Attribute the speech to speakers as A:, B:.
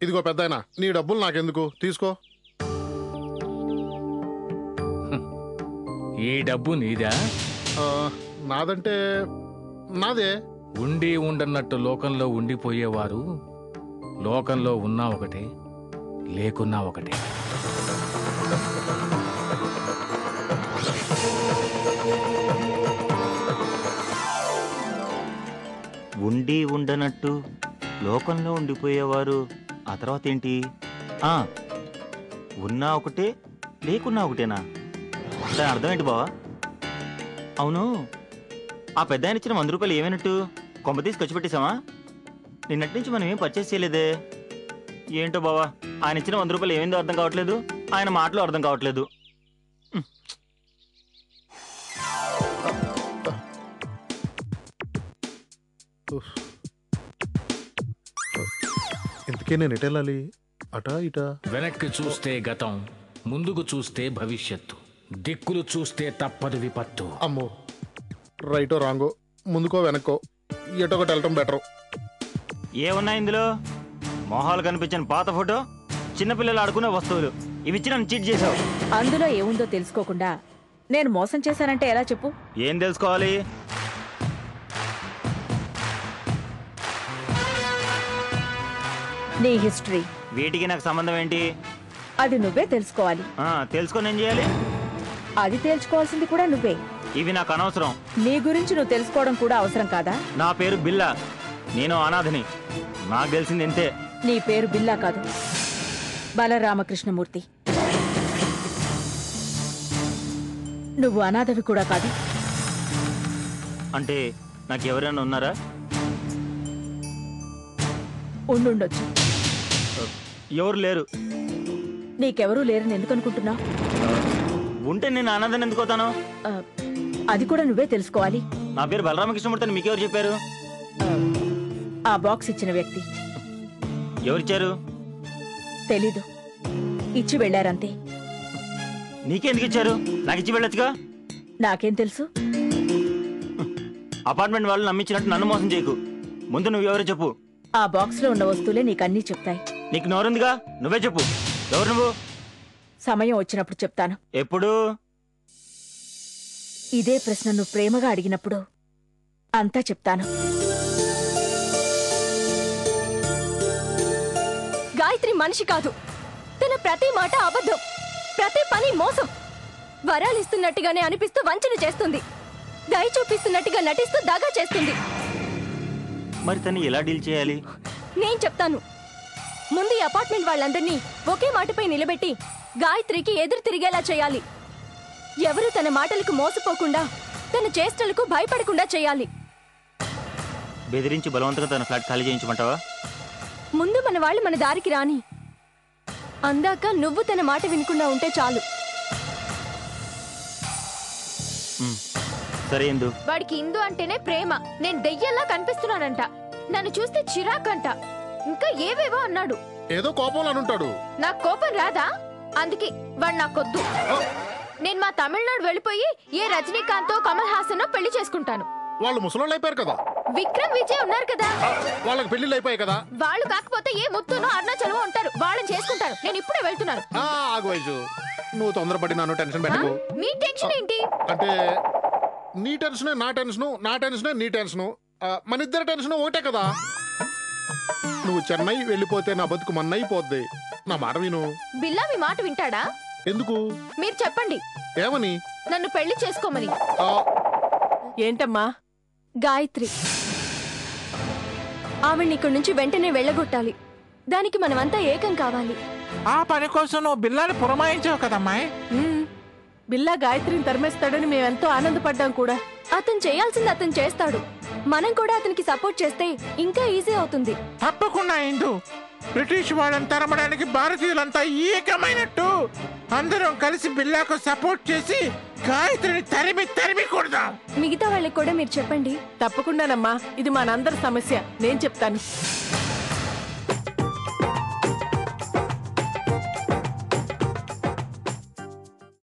A: ఇదిగో పెద్దాయనా, నీ డబ్బులు నాకెందుకు, తీసుకో.
B: ఈ డబ్బు నీదా?
A: నాదంటే నాదే.
B: ఉండి ఉండన్నట్టు లోకంలో ఉండిపోయేవారు లోకంలో ఉన్నా ఒకటే, లేకున్నా ఒకటే.
C: ఉండి ఉండనట్టు లోకంలో ఉండిపోయేవారు ఆ తర్వాత ఏంటి? ఉన్నా ఒకటే లేకున్నా ఒకటేనా? దాని అర్థం ఏంటి బావా? అవును, ఆ పెద్ద ఆయన ఇచ్చిన 100 రూపాయలు ఏమైనట్టు? కొంప తీసి ఖర్చు పెట్టేశామా? నిన్నటి నుంచి మనం ఏం పర్చేస్ చేయలేదే. ఏంటో బావా, ఆయన ఇచ్చిన 100 రూపాయలు ఏమైందో అర్థం కావట్లేదు, ఆయన మాటలు అర్థం కావట్లేదు.
A: ఇంతకీ నేను ఎటు వెళ్ళాలి? అటా ఇటా?
B: వెనక్కి చూస్తే గతం, ముందుకు చూస్తే భవిష్యత్తు, దిక్కులు చూస్తే తప్పదు విపత్తు.
A: అమ్మో, రైటో రాంగో, ముందుకో వెనక్కో, ఎటొకటి వెళ్ళటం బెటరు.
C: ఏమున్నాయి ఇందులో? మొహాలు కనిపించిన పాత ఫోటో, చిన్నపిల్లలు ఆడుకునే వస్తువులు, ఇవి ఇచ్చి నన్ను చీట్ చేసావు.
D: అందులో ఏముందో తెలుసుకోకుండా నేను మోసం చేశానంటే ఎలా చెప్పు?
C: ఏం తెలుసుకోవాలి?
D: నీ హిస్టరీ.
C: వీటికి నాకు సంబంధం ఏంటి?
D: అది నువ్వే తెలుసుకోవాలి.
C: తెలుసుకొని ఏం చేయాలి?
D: అది తేల్చుకోవాల్సింది కూడా నువ్వే.
C: ఇవి నాకు అనవసరం.
D: నీ గురించి నువ్వు తెలుసుకోవడం కూడా అవసరం కాదా?
C: నా పేరు బిల్లా, నేను అనాథని, నాకు తెలిసింది ఎంతే.
D: నీ పేరు బిల్లా కాదు, బలరామకృష్ణమూర్తి. నువ్వు అనాథవి కూడా కాదు.
C: అంటే నాకు ఎవరైనా ఉన్నారా?
D: ఉండుండొచ్చు.
C: ఎవరు లేరు.
D: నీకెవరూ లేరని ఎందుకు అనుకుంటున్నావు?
C: ఉంటే నేను అనాథని ఎందుకు అవుతాను?
D: అది కూడా నువ్వే తెలుసుకోవాలి.
C: నా పేరు బలరామకృష్ణమూర్తి అని మీకెవరు చెప్పారు?
D: ఆ బాక్స్ ఇచ్చిన వ్యక్తి.
C: ఎవరిచ్చారు?
D: తెలీదు, ఇచ్చి వెళ్లారంతే.
C: నీకెందుకు ఇచ్చారు? నాకు ఇచ్చి వెళ్ళొచ్చుగా.
D: నాకేం తెలుసు?
C: అపార్ట్మెంట్ వాళ్ళు నమ్మించినట్టు నన్ను మోసం చేయకు. ముందు నువ్వెవరో చెప్పు.
D: ఆ బాక్స్ లో ఉన్న వస్తువులే నీకన్నీ చెప్తాయి.
C: నీకు నోరుందిగా, నువ్వే చెప్పు. ఎవరు నువ్వు?
D: సమయం వచ్చినప్పుడు చెప్తాను.
C: ఎప్పుడు?
D: ఇదే ప్రశ్న నువ్వు ప్రేమగా అడిగినప్పుడు అంతా చెప్తాను.
E: గాయత్రి మనిషి కాదు. తన ప్రతి మాట అబద్ధం, ప్రతి పని మోసం. వరాలిస్తున్నట్టుగానే అనిపిస్తూ వంచన చేస్తుంది, దయ చూపిస్తున్నట్టుగా నటిస్తూ దగా చేస్తుంది.
C: మరి తను ఎలా డీల్ చేయాలి?
E: నేను చెప్తాను. ముందు ఈ అపార్ట్మెంట్ వాళ్ళందరినీ ఒకే మాటపై నిలబెట్టి గాయత్రికి ఎదురు తిరిగేలా చేయాలి. ఎవరు తన మాటలకు మోసపోకుండా, తన చేష్టలకు భయపడకుండా చేయాలి.
C: బెదిరించి బలవంతంగా తన ఫ్లాట్ ఖాళీ చేయించమంటావా?
E: ముందు మన వాళ్ళు మన దారికి రాని, అందాక నువ్వు తన మాట వినకుండా ఉంటే చాలు.
C: సరే ఇందు.
E: వాడికి ఇందు అంటేనే ప్రేమ. నేను దెయ్యంలా కనిపిస్తున్నానంట, నన్ను చూస్తే చిరాకంట, ఇంకా ఏవేవో అన్నాడు.
A: ఏదో కోపంలో అనుంటాడు.
E: నాకు కోపం రాదా? అందుకే వాడు నాకొద్దు. నేను మా తమిళనాడు వెళ్ళిపోయి ఏ రజనీకాంతో కమల్ హాసన్ పెళ్లి చేసుకుంటాను.
A: వాళ్ళు ముసలోళ్ళు అయిపోయారు కదా.
E: విక్రమ్ విజయ్ ఉన్నారు కదా,
A: వాళ్ళకి పెళ్లిళ్ళు అయిపోయాయి కదా.
E: వాళ్ళు కాకపోతే ఏ ముత్తునో అరుణాచలమో ఉంటారు, వాళ్ళని చేసుకుంటాను. నేను ఇప్పుడే వెళ్తున్నాను.
A: ఆగు వైజు, నువ్వు తొందరపడి నన్ను టెన్షన్ పెట్టకు.
E: మీ టెన్షన్ ఏంటి?
A: అంటే నీ టెన్షనే నా టెన్షను, నా టెన్షనే నీ టెన్షను, మన ఇద్దరు టెన్షన్ ఒకటే కదా. నువ్వు చెన్నై వెళ్ళిపోతే నా బతుకు మన్నైపోద్ది. నా మాట విను.
E: బిల్లా మీ మాట వింటాడా?
A: ఎందుకు?
E: మీరు చెప్పండి.
A: ఏమని?
E: నన్ను పెళ్లి చేసుకోమని.
D: ఏంటమ్మా?
E: గాయత్రి, ఆవిడ్ని ఇక్కడి నుంచి వెంటనే వెళ్ళగొట్టాలి. దానికి మనమంతా ఏకం కావాలి.
F: ఆ పని కోసం నువ్వు బిల్లాని పురమాయించావు కదమ్మాయి.
D: బిల్లా గాయత్రిని తరిమేస్తాడని మేమెంతో ఆనందపడ్డాం కూడా.
E: అతను చేయాల్సింది అతను చేస్తాడు. మనం కూడా అతనికి సపోర్ట్ చేస్తే ఇంకా ఈజీ అవుతుంది.
F: తప్పకుండా ఇందు. బ్రిటిష్ వాళ్ళని తరమడానికి భారతీయులంతా ఏకమైనట్టు అందరం కలిసి బిల్లాకు సపోర్ట్ చేసి గాయత్రిని తరిమి కొడదాం.
E: మిగతా వాళ్ళకి కూడా మీరు చెప్పండి.
D: తప్పకుండానమ్మా, ఇది మనందరి సమస్య. నేను చెప్తాను.